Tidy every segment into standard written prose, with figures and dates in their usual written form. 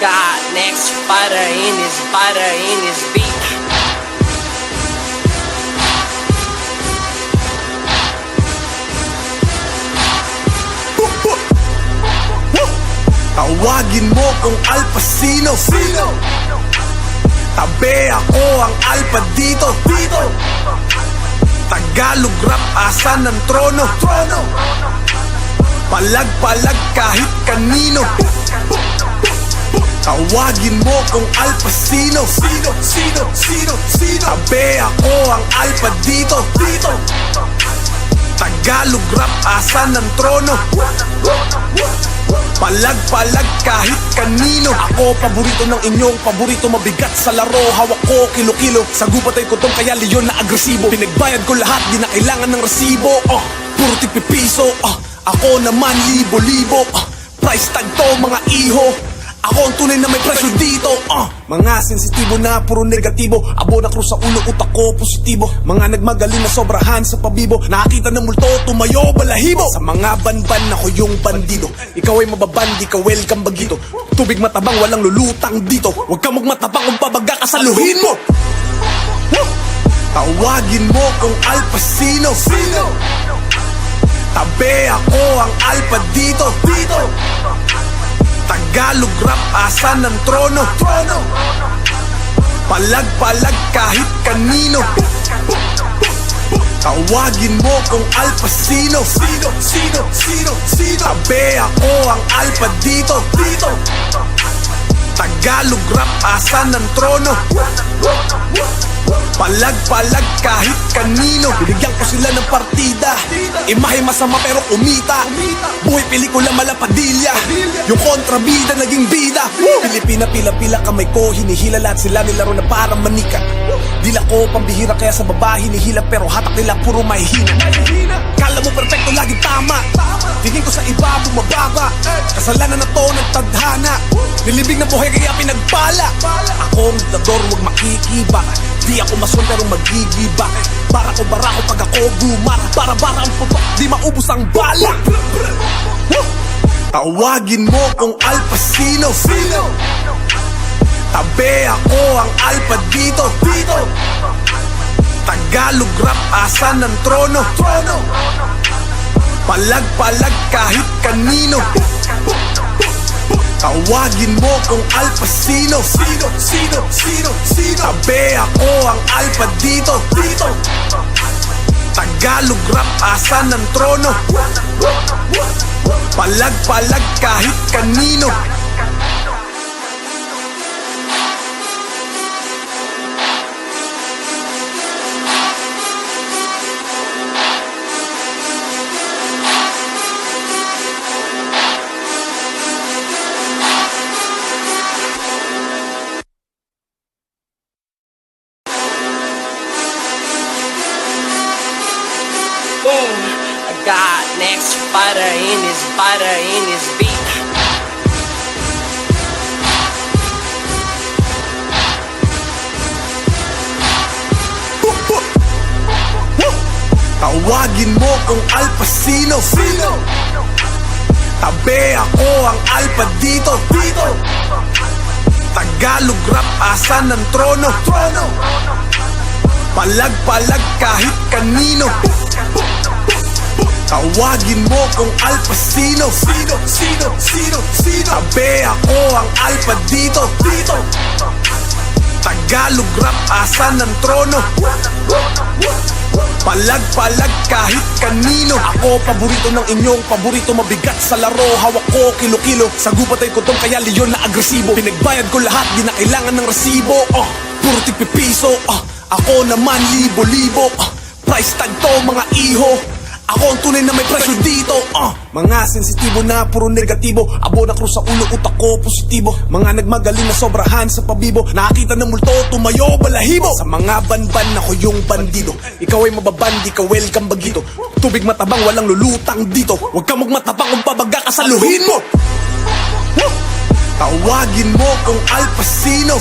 got next fighter in his beat. Tawagin mo kung Al Pacino. Tabi ako ang alpha dito. Tagalog rap, asan ang trono? Palag-palag kahit kanino. Tawagin mo kung Al Pacino. Tabi ako ang alpha dito. Tagalog rap, asan ang trono? Palag-palag kahit kanino. Ako paborito ng inyong paborito. Mabigat sa laro, hawak ko kilo-kilo. Sa gubat ay kutong kaya leon na agresibo. Pinagbayad ko lahat, di na kailangan ng resibo. Puro tigpipiso, ako naman libo-libo. Price tag to mga iho. Ako ang tunay na may presyo dito. Mga sensitibo na puro negatibo. Abo na krus sa ulo, utak ko positibo. Mga nagmagaling na sobrahan sa pabibo. Nakakita ng multo, tumayo, balahibo. Sa mga banban ako yung bandido. Ikaw ay mababandi ka, welcome bagito. Tubig matabang, walang lulutang dito. Huwag ka magmatabang kung babaga ka, saluhin mo. Tawagin mo kung Al Pacino. Tabi ako ang alpha dito. Tagalog rap, asan ang trono? Palag-palag kahit kanino. Tawagin mo kung Al Pacino. Tabi ako ang alpha dito. Tagalog rap, asan ang trono? Palag-palag kahit kanino. Binigyan ko sila ng partida. Imahe masama pero kumita. Buhay pelikula malapadilya. Yung kontrabida naging bida. Pilipina pila-pila kamay ko. Hinihila lahat sila nilaro na parang manika. Dila ko pambihira kaya sa baba hinihila. Pero hatak nila puro mahihina. Kala mo perfecto laging tama. Tingin ko sa iba bumababa. Kasalanan na to ng tadhana. Nilibing na buhay kaya pinagpala. Akong dador wag makikiba. Di ako mason pero magigiba. Para ko barako pag ako gumara. Para-bara ang putok, di maubos ang bala. Tawagin mo kung Al Pacino. Tabi ako ang alpha dito. Tagalog rap, asan ang trono? Palag-palag kahit kanino. Tawagin mo kung Al Pacino. Tabi ako ang alpha dito. Tagalog rap, asan ang trono? Palag-palag kahit kanino. Boom, I got next fighter in his beat. Tawagin mo kung Al Pacino. Tabi ako ang alpha dito. Tagalog rap, asan ang trono? Palag-palag kahit kanino. Tawagin mo kung Al Pacino. Tabi ako ang alpha dito. Tagalog rap, asan ang trono? Palag-palag kahit kanino. Ako paborito ng inyong paborito. Mabigat sa laro, hawak ko kilo-kilo. Sa gubat ay kutong kaya leon na agresibo. Pinagbayad ko lahat, di na kailangan ng resibo. Puro tigpipiso, ako naman libo-libo. Price tag to mga iho. Ako ang tunay na may presyo dito. Mga sensitibo na puro negatibo. Abo na krus sa ulo, utak ko positibo. Mga nagmagaling na sobrahan sa pabibo. Nakakita ng multo, tumayo, balahibo. Sa mga banban ako yung bandido. Ikaw ay mababandi ka, welcome bagito. Tubig matabang, walang lulutang dito. Huwag ka magmatabang kung babaga ka, saluhin mo. Tawagin mo kung Al Pacino.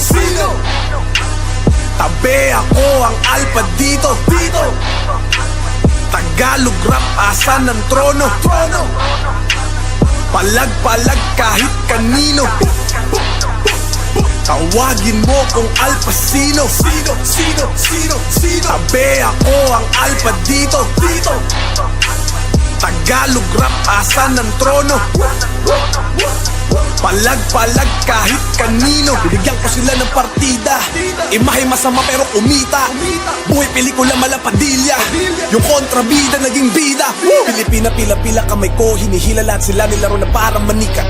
Tabi ako ang alpha dito. Tagalog rap, asan ang trono? Palag-palag kahit kanino. Tawagin mo kung Alpha sino. Tabi ako ang Alpha dito. Tagalog rap, asan ang trono? Palag-palag kahit kanino. Binigyan ko sila ng partida. Imahe masama pero kumita. Buhay pelikula malapadilya. Yung kontrabida naging bida. Pilipina pila-pila kamay ko. Hinihila lahat sila nilaro na parang manika.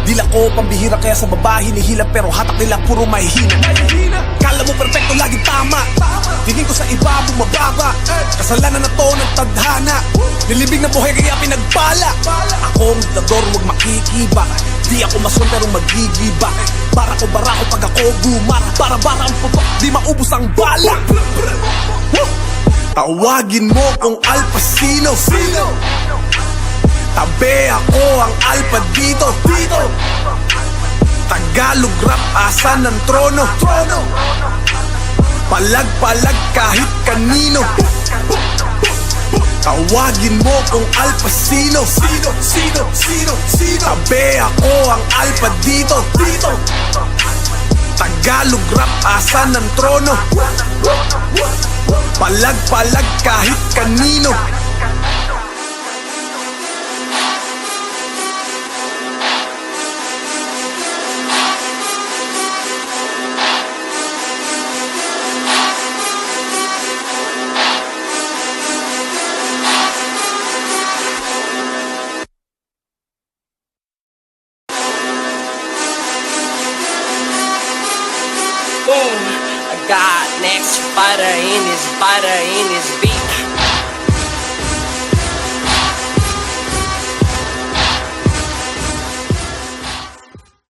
Dila ko pambihira kaya sa baba hinihila. Pero hatak nila puro mahihina. Kala mo perfecto laging tama. Tingin ko sa iba bumababa. Kasalanan na to ng tadhana. Nilibig na buhay kaya pinagpala. Akong dador huwag makikiba. Di ako mason pero magigiba. Para ko barako pag ako gumara. Para ang putok di maubos ang bala. Tawagin mo kung Alpha sino. Tabi ako ang Alpha dito. Tagalog rap, asan ang trono? Palag-palag kahit kanino. Tawagin mo kung Alpha sino. Tabi ako ang Alpha dito. Tagalog rap, asan ang trono? Palag-palag kahit kanino. Boom, I got next fighter in his beat.